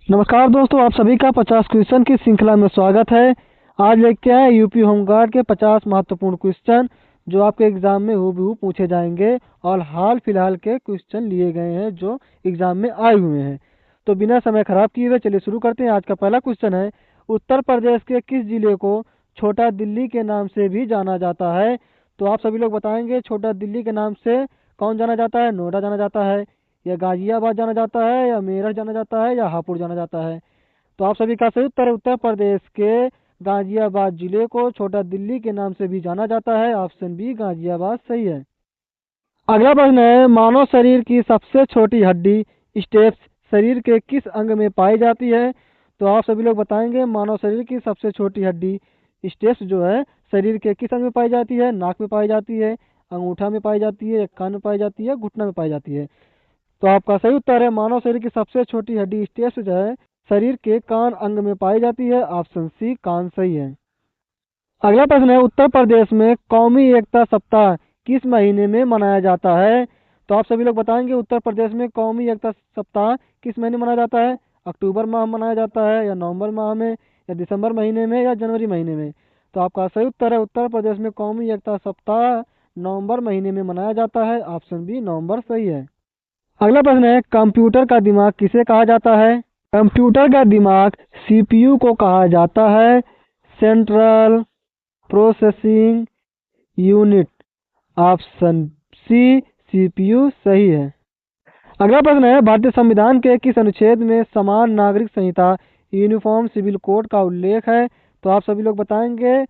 नमस्कार दोस्तों, आप सभी का 50 क्वेश्चन की श्रृंखला में स्वागत है। आज लेके आए यूपी होमगार्ड के 50 महत्वपूर्ण क्वेश्चन जो आपके एग्जाम में हूबहू पूछे जाएंगे और हाल फिलहाल के क्वेश्चन लिए गए हैं जो एग्जाम में आए हुए हैं। तो बिना समय खराब किए हुए चलिए शुरू करते हैं। आज का पहला क्वेश्चन है, उत्तर प्रदेश के किस जिले को छोटा दिल्ली के नाम से भी जाना जाता है? तो आप सभी लोग बताएंगे छोटा दिल्ली के नाम से कौन जाना जाता है? नोएडा जाना जाता है, या गाजियाबाद जाना जाता है, या मेरठ जाना जाता है, या हापुड़ जाना जाता है? तो आप सभी का सही उत्तर है, उत्तर प्रदेश के गाजियाबाद जिले को छोटा दिल्ली के नाम से भी जाना जाता है। ऑप्शन बी गाजियाबाद सही है। अगला प्रश्न है, मानव शरीर की सबसे छोटी हड्डी स्टेप्स शरीर के किस अंग में पाई जाती है? तो आप सभी लोग बताएंगे मानव शरीर की सबसे छोटी हड्डी स्टेप्स जो है शरीर के किस अंग में पाई जाती है? नाक में पाई जाती है, अंगूठा में पाई जाती है, कान में पाई जाती है, घुटना में पाई जाती है? तो आपका सही उत्तर है, मानव शरीर की सबसे छोटी हड्डी स्टेप्स जो है शरीर के कान अंग में पाई जाती है। ऑप्शन सी कान सही है। अगला प्रश्न है, उत्तर प्रदेश में कौमी एकता सप्ताह किस महीने में मनाया जाता है? तो आप सभी लोग बताएंगे उत्तर प्रदेश में कौमी एकता सप्ताह किस महीने मनाया जाता है? अक्टूबर माह में मनाया जाता है, या नवंबर माह में, या दिसंबर महीने में, या जनवरी महीने में? तो आपका सही उत्तर है, उत्तर प्रदेश में कौमी एकता सप्ताह नवंबर महीने में मनाया जाता है। ऑप्शन बी नवंबर सही है। अगला प्रश्न है, कंप्यूटर का दिमाग किसे कहा जाता है? कंप्यूटर का दिमाग सीपीयू को कहा जाता है। Central processing unit. Option C CPU सही है। अगला प्रश्न है, भारतीय संविधान के किस अनुच्छेद में समान नागरिक संहिता यूनिफॉर्म सिविल कोड का उल्लेख है? तो आप सभी लोग बताएंगे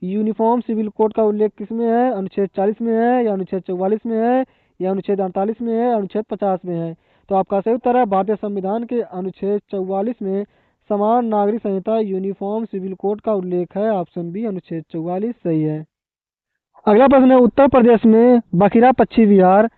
यूनिफॉर्म सिविल कोड का उल्लेख किस में है? अनुच्छेद 40 में है, या अनुच्छेद 44 में है, या अनुच्छेद 48 में है, या अनुच्छेद 50 में है? तो आपका सही उत्तर है, भारतीय संविधान के अनुच्छेद 44 में समान नागरिक संहिता यूनिफॉर्म सिविल कोड का उल्लेख है। ऑप्शन बी अनुच्छेद 44 सही है। अगला प्रश्न है, उत्तर प्रदेश में बखिरा पक्षी विहार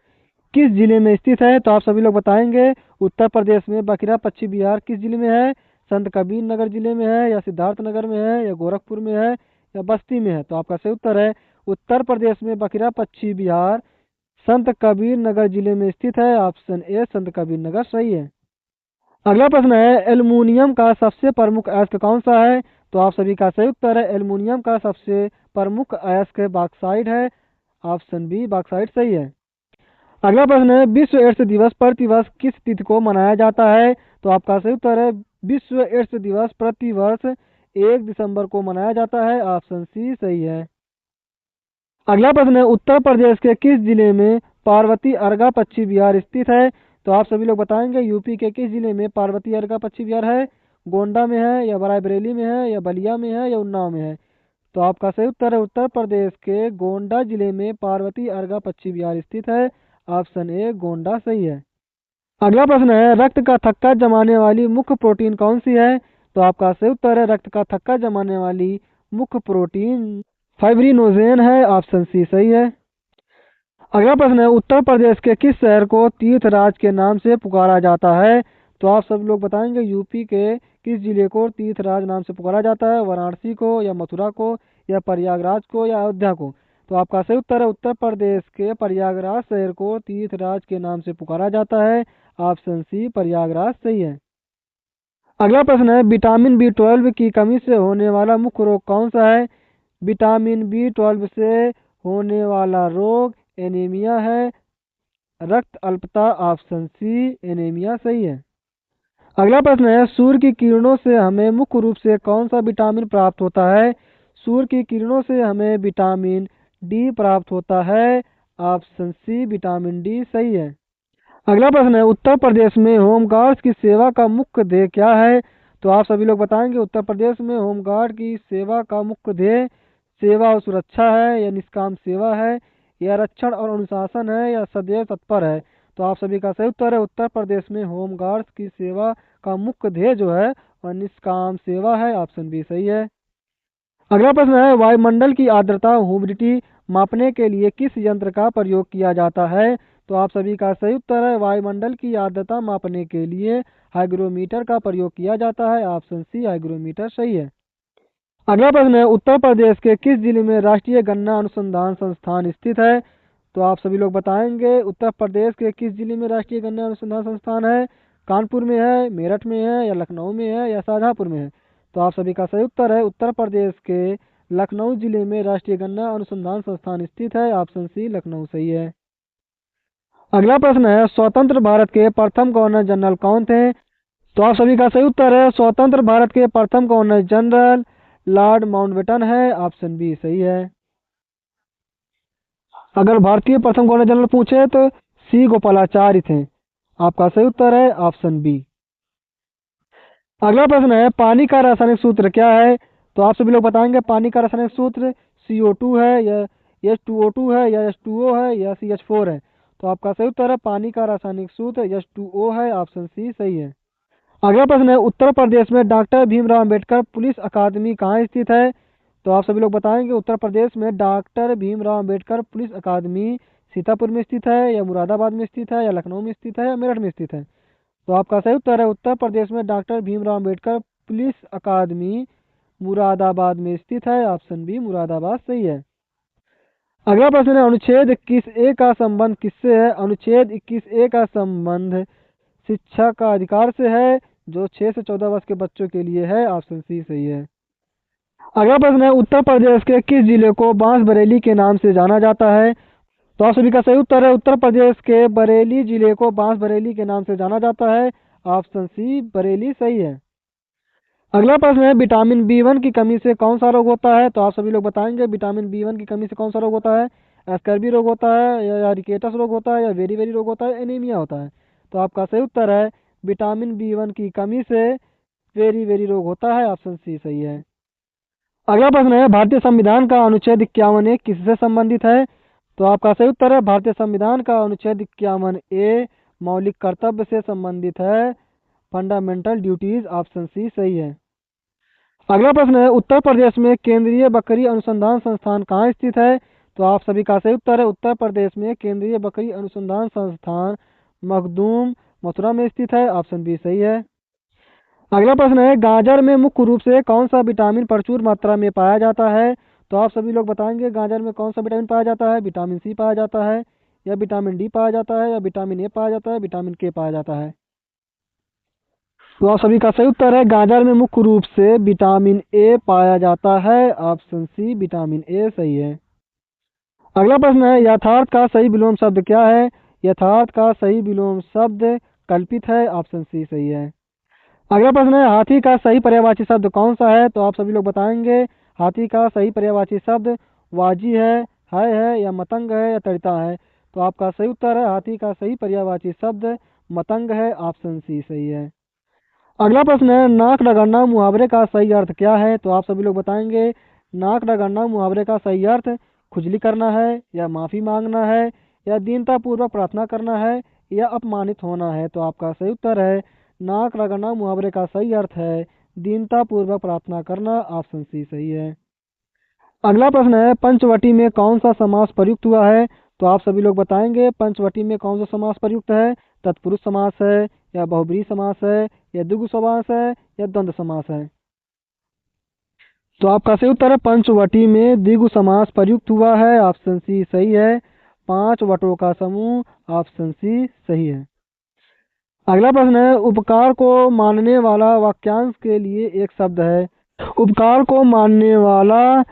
किस जिले में स्थित है? तो आप सभी लोग बताएंगे उत्तर प्रदेश में बखिरा पक्षी विहार किस जिले में है? संत कबीर नगर जिले में है, या सिद्धार्थ नगर में है, या गोरखपुर में है, या बस्ती में है? तो आपका सही उत्तर है, उत्तर प्रदेश में बखिरा पक्षी विहार संत कबीर नगर जिले में स्थित है। ऑप्शन ए संत कबीर नगर सही है। अगला प्रश्न है, एल्युमिनियम का सबसे प्रमुख अयस्क कौन सा है? तो आप सभी का सही उत्तर है, एल्युमिनियम का सबसे प्रमुख अयस्क बॉक्साइट है। ऑप्शन बी बॉक्साइट सही है। अगला प्रश्न है, विश्व एड्स दिवस प्रतिवर्ष किस तिथि को मनाया जाता है? तो आपका सही उत्तर है, विश्व एड्स दिवस प्रतिवर्ष 1 दिसंबर को मनाया जाता है। ऑप्शन सी सही है। अगला प्रश्न है, उत्तर प्रदेश के किस जिले में पार्वती अर्गा पक्षी विहार स्थित है? तो आप सभी लोग बताएंगे यूपी के किस जिले में पार्वती अर्गा पक्षी विहार है? गोंडा में है, या रायबरेली में है, या बलिया में है, या उन्नाव में है? तो आपका सही उत्तर है, उत्तर प्रदेश के गोंडा जिले में पार्वती अर्गा पक्षी विहार स्थित है। ऑप्शन ए गोंडा सही है। अगला प्रश्न है, रक्त का थक्का जमाने वाली मुख्य प्रोटीन कौन सी है? तो आपका सही उत्तर है, रक्त का थक्का जमाने वाली मुख्य प्रोटीन फाइब्रिनोजेन है। ऑप्शन सी सही है। अगला प्रश्न है, उत्तर प्रदेश के किस शहर को तीर्थराज के नाम से पुकारा जाता है? तो आप सब लोग बताएंगे यूपी के किस जिले को तीर्थराज नाम से पुकारा जाता है? वाराणसी को, या मथुरा को, या प्रयागराज को, या अयोध्या को? तो आपका सही उत्तर है, उत्तर प्रदेश के प्रयागराज शहर को तीर्थराज के नाम से पुकारा जाता है। ऑप्शन सी प्रयागराज सही है। अगला प्रश्न है, विटामिन बी 12 की कमी से होने वाला मुख्य रोग कौन सा है? विटामिन बी 12 से होने वाला रोग एनीमिया है, रक्त अल्पता। ऑप्शन सी एनीमिया सही है। अगला प्रश्न है, सूर्य की किरणों से हमें मुख्य रूप से कौन सा विटामिन प्राप्त होता है? सूर्य की किरणों से हमें विटामिन डी प्राप्त होता है। ऑप्शन सी विटामिन डी सही है। अगला प्रश्न है, उत्तर प्रदेश में होमगार्ड्स की सेवा का मुख्य ध्येय क्या है? तो आप सभी लोग बताएंगे उत्तर प्रदेश में होमगार्ड की सेवा का मुख्य ध्येय सेवा और सुरक्षा है, या निष्काम सेवा है, या रक्षण और अनुशासन है, या सदैव तत्पर है? तो आप सभी का सही उत्तर है, उत्तर प्रदेश में होमगार्ड्स की सेवा का मुख्य ध्येय जो है वह निष्काम सेवा है। ऑप्शन बी सही है। अगला प्रश्न है, वायुमंडल की आर्द्रता ह्यूमिडिटी मापने के लिए किस यंत्र का प्रयोग किया जाता है? तो आप सभी का सही उत्तर है, वायुमंडल की आर्द्रता मापने के लिए हाइग्रोमीटर का प्रयोग किया जाता है। ऑप्शन सी हाइग्रोमीटर सही है। अगला प्रश्न है, उत्तर प्रदेश के किस जिले में राष्ट्रीय गन्ना अनुसंधान संस्थान स्थित है? तो आप सभी लोग बताएंगे उत्तर प्रदेश के किस जिले में राष्ट्रीय गन्ना अनुसंधान संस्थान है? कानपुर में है, मेरठ में है, या लखनऊ में है, या शाहजहाँपुर में है? तो आप सभी का सही उत्तर है उत्तर प्रदेश के लखनऊ जिले में राष्ट्रीय गन्ना अनुसंधान संस्थान स्थित है। ऑप्शन सी लखनऊ सही है। अगला प्रश्न है, स्वतंत्र भारत के प्रथम गवर्नर जनरल कौन थे? तो आप सभी का सही उत्तर है स्वतंत्र भारत के प्रथम गवर्नर जनरल लॉर्ड माउंटबेटन है। ऑप्शन बी सही है। अगर भारतीय प्रथम गवर्नर जनरल पूछे तो सी गोपालाचार्य थे। आपका सही उत्तर है ऑप्शन बी। अगला प्रश्न है, पानी का रासायनिक सूत्र क्या है? तो आप सभी लोग बताएंगे पानी का रासायनिक सूत्र CO2 है, या H2O2 है, या H2O है, या CH4 है? तो आपका सही उत्तर है पानी का रासायनिक सूत्र H2O है। ऑप्शन सी सही है। अगला प्रश्न है, उत्तर प्रदेश में डॉक्टर भीमराव अंबेडकर पुलिस अकादमी कहाँ स्थित है? तो आप सभी लोग बताएंगे उत्तर प्रदेश में डॉक्टर भीमराव अंबेडकर पुलिस अकादमी सीतापुर में स्थित है, या मुरादाबाद में स्थित है, या लखनऊ में स्थित है, या मेरठ में स्थित है? तो आपका सही उत्तर है उत्तर प्रदेश में डॉक्टर भीमराव अंबेडकर पुलिस अकादमी मुरादाबाद में स्थित है। ऑप्शन बी मुरादाबाद सही है। अगला प्रश्न है, अनुच्छेद 21A का संबंध किससे है? अनुच्छेद 21A का संबंध शिक्षा का अधिकार से है, जो 6 से 14 वर्ष के बच्चों के लिए है। ऑप्शन सी सही है। अगला प्रश्न है, उत्तर प्रदेश के किस जिले को बांसबरेली के नाम से जाना जाता है? तो आप सभी का सही उत्तर है उत्तर प्रदेश के बरेली जिले को बांसबरेली के नाम से जाना जाता है। ऑप्शन सी बरेली सही है। अगला प्रश्न है, विटामिन B1 की कमी से कौन सा रोग होता है? तो आप सभी लोग बताएंगे विटामिन B1 की कमी से कौन सा रोग होता है? स्कर्वी रोग होता है, या रिकेटस रोग होता है, या वेरी वेरी रोग होता है, एनीमिया होता है? तो आपका सही उत्तर है विटामिन B1 की कमी से वेरी वेरी रोग होता है। ऑप्शन सी सही है। अगला प्रश्न है, भारतीय संविधान का अनुच्छेद 51A किससे संबंधित है? तो आपका सही उत्तर है भारतीय संविधान का अनुच्छेद 51A मौलिक कर्तव्य से संबंधित है, फंडामेंटल ड्यूटीज। ऑप्शन सी सही है। अगला प्रश्न है, उत्तर प्रदेश में केंद्रीय बकरी अनुसंधान संस्थान कहाँ स्थित है? तो आप सभी का सही उत्तर है उत्तर प्रदेश में केंद्रीय बकरी अनुसंधान संस्थान मखदूम मथुरा में स्थित है। ऑप्शन बी सही है। अगला प्रश्न है, गाजर में मुख्य रूप से कौन सा विटामिन प्रचुर मात्रा में पाया जाता है? तो आप सभी लोग बताएंगे गाजर में कौन सा विटामिन पाया जाता है? विटामिन सी पाया जाता है, या विटामिन डी पाया जाता है, या विटामिन ए पाया जाता है, विटामिन के पाया जाता है? तो आप सभी का सही उत्तर है गाजर में मुख्य रूप से विटामिन ए पाया जाता है। ऑप्शन सी विटामिन ए सही है। अगला प्रश्न है, यथार्थ का सही विलोम शब्द क्या है? यथार्थ का सही विलोम शब्द कल्पित है। ऑप्शन सी सही है। अगला प्रश्न है, हाथी का सही पर्यायवाची शब्द कौन सा है? तो आप सभी लोग बताएंगे हाथी का सही पर्यायवाची शब्द वाजी है, या मतंग है, या तरिता है? तो आपका सही उत्तर है हाथी का सही पर्यायवाची शब्द मतंग है। ऑप्शन सी सही है। अगला प्रश्न है, नाक रगड़ना मुहावरे का सही अर्थ क्या है? तो आप सभी लोग बताएंगे नाक रगड़ना मुहावरे का सही अर्थ खुजली करना है, या माफी मांगना है, या दीनता पूर्वक प्रार्थना करना है, या अपमानित होना है? तो आपका सही उत्तर है नाक रगड़ना मुहावरे का सही अर्थ है दीनता पूर्वक प्रार्थना करना। ऑप्शन सी सही है। अगला प्रश्न है, पंचवटी में कौन सा समास प्रयुक्त हुआ है? तो आप सभी लोग बताएंगे पंचवटी में कौन सा समास प्रयुक्त है? तत्पुरुष समास है, या बहुब्रीहि समास है, या द्विगु समास है, या द्वंद्व समास है? तो आपका सही उत्तर है पंचवटी में द्विगु समास प्रयुक्त हुआ है। ऑप्शन सी सही है। 5 वटों का समूह। ऑप्शन सी सही है। अगला प्रश्न है, उपकार को मानने वाला वाक्यांश के लिए एक शब्द है। उपकार को मानने वाला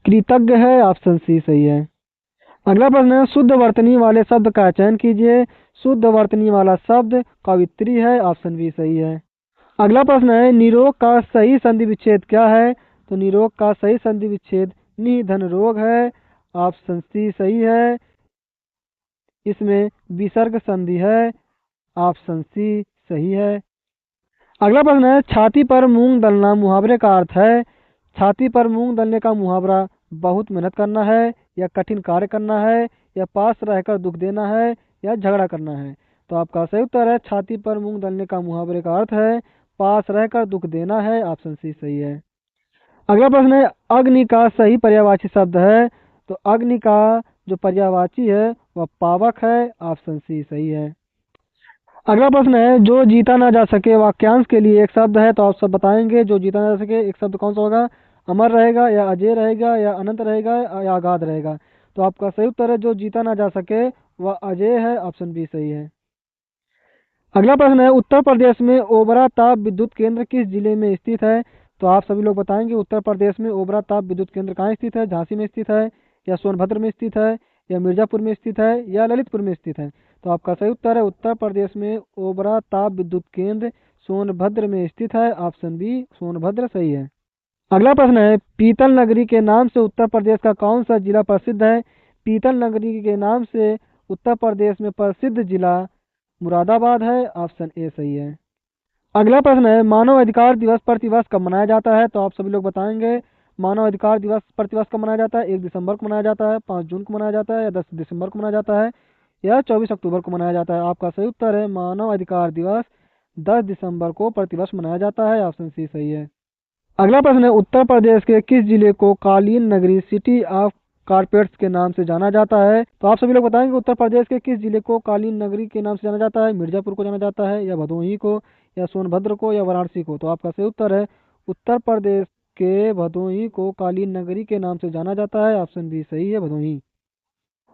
कृतज्ञ है। ऑप्शन सी सही है। अगला प्रश्न है, शुद्ध वर्तनी वाले शब्द का चयन कीजिए। शुद्ध वर्तनी वाला शब्द कवित्री है। ऑप्शन बी सही है। अगला प्रश्न है, निरोग का सही संधि विच्छेद क्या है? तो निरोग का सही संधि विच्छेद निधन रोग है। ऑप्शन सी सही है। इसमें विसर्ग संधि है। ऑप्शन सी सही है। अगला प्रश्न है, छाती पर मूंग दलना मुहावरे का अर्थ है। छाती पर मूंग दलने का मुहावरा बहुत मेहनत करना है, या कठिन कार्य करना है, या पास रहकर दुख देना है, या झगड़ा करना है? तो आपका सही उत्तर है छाती पर मूंग दलने का मुहावरे का अर्थ है पास रहकर दुख देना है। ऑप्शन सी सही है। अगला प्रश्न है, अग्नि का सही पर्यायवाची शब्द है। तो अग्नि का जो पर्यायवाची है वह पावक है। ऑप्शन सी सही है। अगला प्रश्न है, जो जीता ना जा सके वाक्यांश के लिए एक शब्द है। तो आप सब बताएंगे जो जीता ना जा सके एक शब्द कौन सा होगा? अमर रहेगा, या अजय रहेगा, या अनंत रहेगा, या अगाध रहेगा? तो आपका सही उत्तर है जो जीता ना जा सके वह अजय है। ऑप्शन बी सही है। अगला प्रश्न है, उत्तर प्रदेश में ओबरा ताप विद्युत केंद्र किस जिले में स्थित है? तो आप सभी लोग बताएंगे उत्तर प्रदेश में ओबरा ताप विद्युत केंद्र कहाँ स्थित है? झांसी में स्थित है, या सोनभद्र में स्थित है, या मिर्जापुर में स्थित है, या ललितपुर में स्थित है? तो आपका सही उत्तर है उत्तर प्रदेश में ओबरा ताप विद्युत केंद्र सोनभद्र में स्थित है। ऑप्शन बी सोनभद्र सही है। अगला प्रश्न है, पीतल नगरी के नाम से उत्तर प्रदेश का कौन सा जिला प्रसिद्ध है? पीतल नगरी के नाम से उत्तर प्रदेश में प्रसिद्ध जिला मुरादाबाद है। ऑप्शन ए सही है। अगला प्रश्न है, मानव अधिकार दिवस प्रतिवर्ष कब मनाया जाता है? तो आप सभी लोग बताएंगे मानव अधिकार दिवस प्रतिवर्ष कब मनाया जाता है? 1 दिसंबर को मनाया जाता है, 5 जून को मनाया जाता है, या 10 दिसंबर को मनाया जाता है, या 24 अक्टूबर को मनाया जाता है? आपका सही उत्तर है मानव अधिकार दिवस 10 दिसंबर को प्रतिवर्ष मनाया जाता है। ऑप्शन सी सही है। अगला प्रश्न है, उत्तर प्रदेश के किस जिले को कालीन नगरी सिटी ऑफ कारपेट्स के नाम से जाना जाता है? तो आप सभी लोग बताएंगे उत्तर प्रदेश के किस जिले को कालीन नगरी के नाम से जाना जाता है? मिर्जापुर को जाना जाता है, या भदोही को, या सोनभद्र को, या वाराणसी को? तो आपका सही उत्तर है उत्तर प्रदेश के भदोही को कालीन नगरी के नाम से जाना जाता है। ऑप्शन बी सही है, भदोही।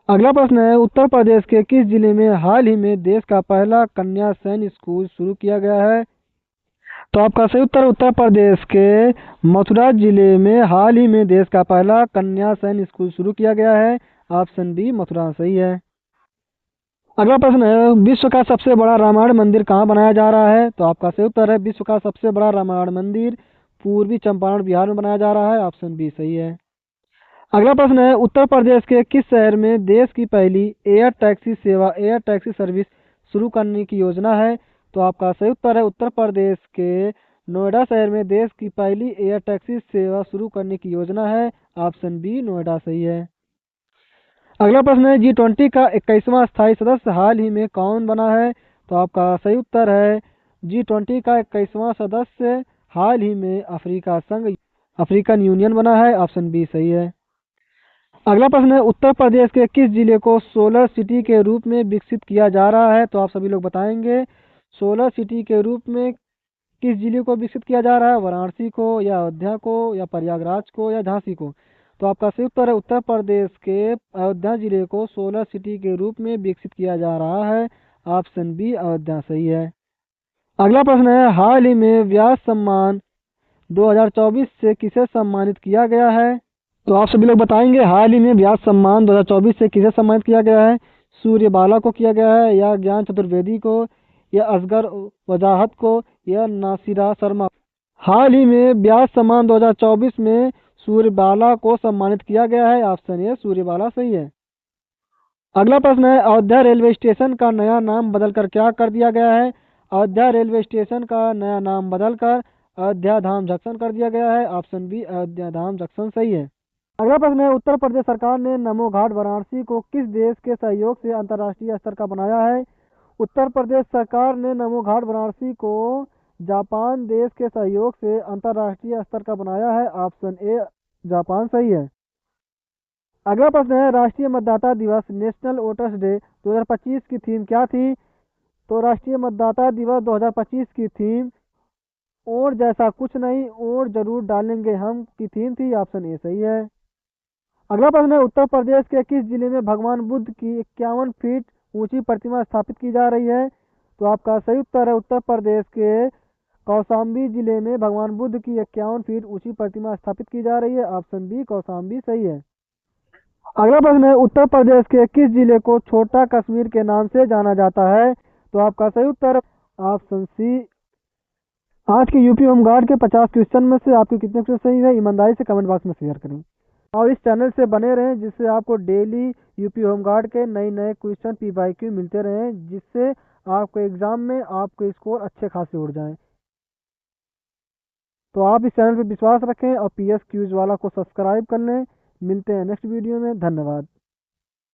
अगला प्रश्न है, उत्तर प्रदेश के किस जिले में हाल ही में देश का पहला कन्या सैन्य स्कूल शुरू किया गया है? तो आपका सही उत्तर उत्तर प्रदेश के मथुरा जिले में हाल ही में देश का पहला कन्या सैन्य स्कूल शुरू किया गया है। ऑप्शन बी मथुरा सही है। अगला प्रश्न है, विश्व का सबसे बड़ा रामायण मंदिर कहाँ बनाया जा रहा है? तो आपका सही उत्तर है विश्व का सबसे बड़ा रामायण मंदिर पूर्वी चंपारण बिहार में बनाया जा रहा है। ऑप्शन बी सही है। अगला प्रश्न है, उत्तर प्रदेश के किस शहर में देश की पहली एयर टैक्सी सर्विस शुरू करने की योजना है? तो आपका सही उत्तर है उत्तर प्रदेश के नोएडा शहर में देश की पहली एयर टैक्सी सेवा शुरू करने की योजना है। ऑप्शन बी नोएडा सही है। अगला प्रश्न है, G20 का 21वां स्थायी सदस्य हाल ही में कौन बना है? तो आपका सही उत्तर है G20 का 21वां सदस्य हाल ही में अफ्रीका संघ अफ्रीकन यूनियन बना है। ऑप्शन बी सही है। अगला प्रश्न है, उत्तर प्रदेश के किस जिले को सोलर सिटी के रूप में विकसित किया जा रहा है? तो आप सभी लोग बताएंगे सोलर सिटी के रूप में किस जिले को विकसित किया जा रहा है? वाराणसी को, या अयोध्या को, या प्रयागराज को, या झांसी को? तो आपका सही उत्तर है उत्तर प्रदेश के अयोध्या जिले को सोलर सिटी के रूप में विकसित किया जा रहा है। ऑप्शन बी अयोध्या सही है। अगला प्रश्न है, हाल ही में व्यास सम्मान 2024 से किसे सम्मानित किया गया है? तो आप सभी लोग बताएंगे हाल ही में व्यास सम्मान 2024 से किसे सम्मानित किया गया है? सूर्यबाला को किया गया है, या ज्ञान चतुर्वेदी को, या असगर वजाहत को, या नासिरा शर्मा? हाल ही में व्यास सम्मान 2024 में सूर्यबाला को सम्मानित किया गया है। ऑप्शन ए सूर्यबाला सही है। अगला प्रश्न है, अयोध्या रेलवे स्टेशन का नया नाम बदलकर क्या कर दिया गया है? अयोध्या रेलवे स्टेशन का नया नाम बदलकर अयोध्या धाम जंक्शन कर दिया गया है। ऑप्शन बी अयोध्या धाम जंक्शन सही है। अगला प्रश्न है, उत्तर प्रदेश सरकार ने नमो घाट वाराणसी को किस देश के सहयोग से अंतर्राष्ट्रीय स्तर का बनाया है? उत्तर प्रदेश सरकार ने नमो घाट वाराणसी को जापान देश के सहयोग से अंतर्राष्ट्रीय स्तर का बनाया है। ऑप्शन ए जापान सही है। अगला प्रश्न है, राष्ट्रीय मतदाता दिवस नेशनल वोटर्स डे 2025 की थीम क्या थी? तो राष्ट्रीय मतदाता दिवस 2025 की थीम और जैसा कुछ नहीं और जरूर डालेंगे हम की थीम थी। ऑप्शन ए सही है। अगला प्रश्न है, उत्तर प्रदेश के किस जिले में भगवान बुद्ध की 51 फीट ऊंची प्रतिमा स्थापित की जा रही है? तो आपका सही उत्तर है उत्तर प्रदेश के कौशाम्बी जिले में भगवान बुद्ध की 51 फीट ऊंची प्रतिमा स्थापित की जा रही है। ऑप्शन बी कौशाम्बी सही है। अगला प्रश्न है, उत्तर प्रदेश के किस जिले को छोटा कश्मीर के नाम से जाना जाता है? तो आपका सही उत्तर ऑप्शन सी। आज के यूपी होमगार्ड के 50 क्वेश्चन में से आपके कितने क्वेश्चन सही है, ईमानदारी से कमेंट बॉक्स में शेयर करें और इस चैनल से बने रहें, जिससे आपको डेली यूपी होमगार्ड के नए नए क्वेश्चन PYQ मिलते रहें, जिससे आपको एग्जाम में आपके स्कोर अच्छे खासे उड़ जाएं। तो आप इस चैनल पर विश्वास रखें और PS क्यूज वाला को सब्सक्राइब कर लें। मिलते हैं नेक्स्ट वीडियो में। धन्यवाद।